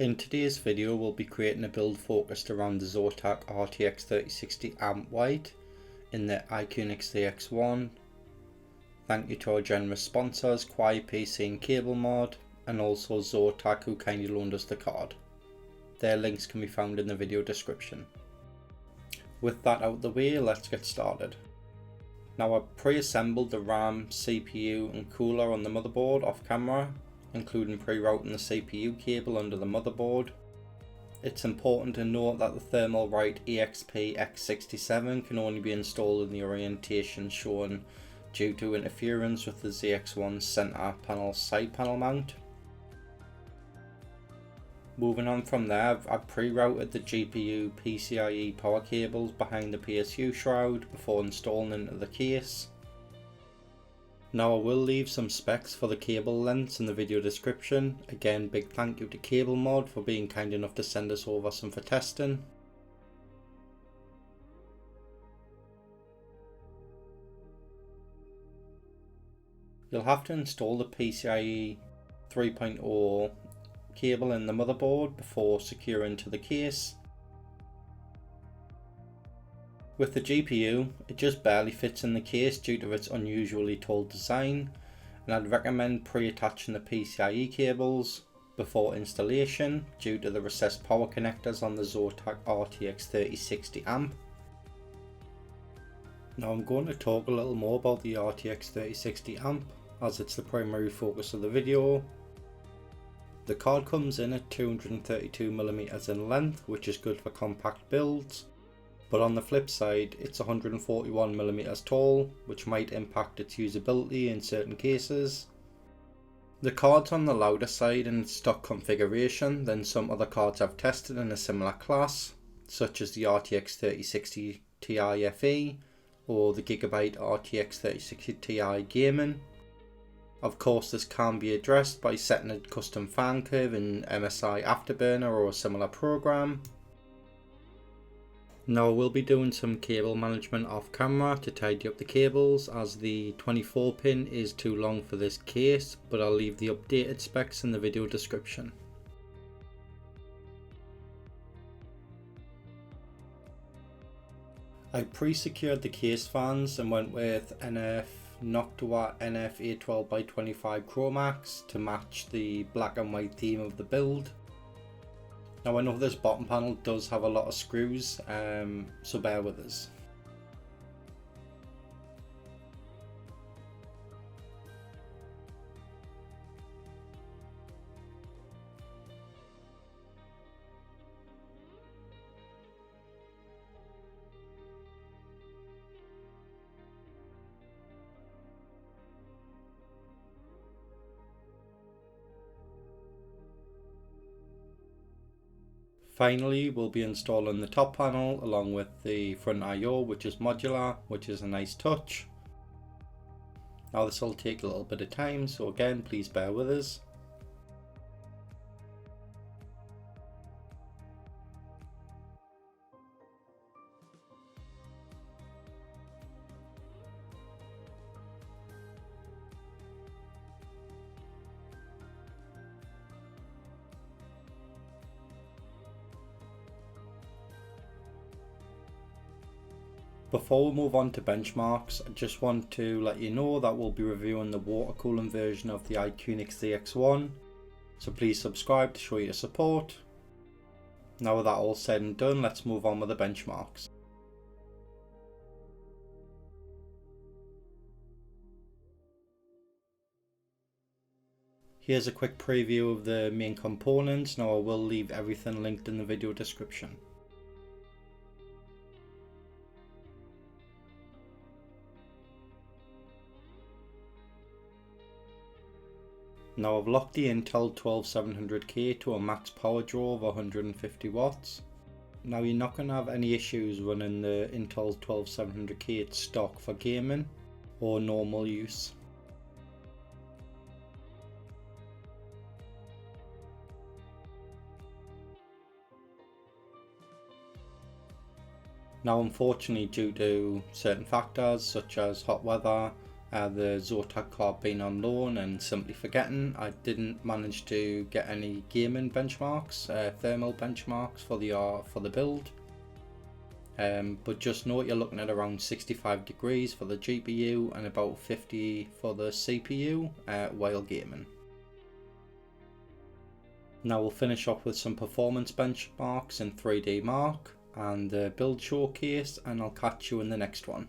In today's video we'll be creating a build focused around the Zotac RTX 3060 amp white in the IQUNIX ZX-1. Thank you to our generous sponsors IQUIPC and Cable Mod, and also Zotac, who kindly loaned us the card. Their links can be found in the video description. With that out of the way, let's get started. Now I've pre-assembled the RAM, CPU and cooler on the motherboard off camera, including pre-routing the CPU cable under the motherboard. It's important to note that the Thermalright EXP X67 can only be installed in the orientation shown due to interference with the ZX-1 center panel side panel mount. Moving on from there, I've pre-routed the GPU PCIe power cables behind the PSU shroud before installing into the case. Now I will leave some specs for the cable lengths in the video description. Again, big thank you to Cable Mod for being kind enough to send us over some for testing. You'll have to install the PCIe 3.0 cable in the motherboard before securing to the case. With the GPU, it just barely fits in the case due to its unusually tall design, and I'd recommend pre-attaching the PCIe cables before installation due to the recessed power connectors on the Zotac RTX 3060 amp. Now I'm going to talk a little more about the RTX 3060 amp, as it's the primary focus of the video. The card comes in at 232mm in length, which is good for compact builds. But on the flip side, it's 141mm tall, which might impact its usability in certain cases. The card's on the louder side in its stock configuration than some other cards I've tested in a similar class, such as the RTX 3060 Ti FE or the Gigabyte RTX 3060 Ti Gaming. Of course, this can be addressed by setting a custom fan curve in MSI Afterburner or a similar program. Now we'll be doing some cable management off camera to tidy up the cables, as the 24 pin is too long for this case, but I'll leave the updated specs in the video description. I pre-secured the case fans and went with NF Noctua NF 812x25 Chromax to match the black and white theme of the build. Now I know this bottom panel does have a lot of screws, so bear with us. Finally, we'll be installing the top panel along with the front I/O, which is modular, which is a nice touch. Now this will take a little bit of time, so again, please bear with us. Before we move on to benchmarks, I just want to let you know that we'll be reviewing the water cooling version of the IQUNIX ZX-1, so please subscribe to show your support. Now with that all said and done, let's move on with the benchmarks. Here's a quick preview of the main components. Now I will leave everything linked in the video description. Now I've locked the Intel 12700K to a max power draw of 150 watts. Now you're not going to have any issues running the Intel 12700K at stock for gaming or normal use. Now unfortunately, due to certain factors such as hot weather The zotac card being on loan and simply forgetting. I didn't manage to get any gaming benchmarks, thermal benchmarks for the build. But just note you're looking at around 65 degrees for the GPU and about 50 for the CPU while gaming. Now we'll finish off with some performance benchmarks in 3D Mark and the build showcase, and I'll catch you in the next one.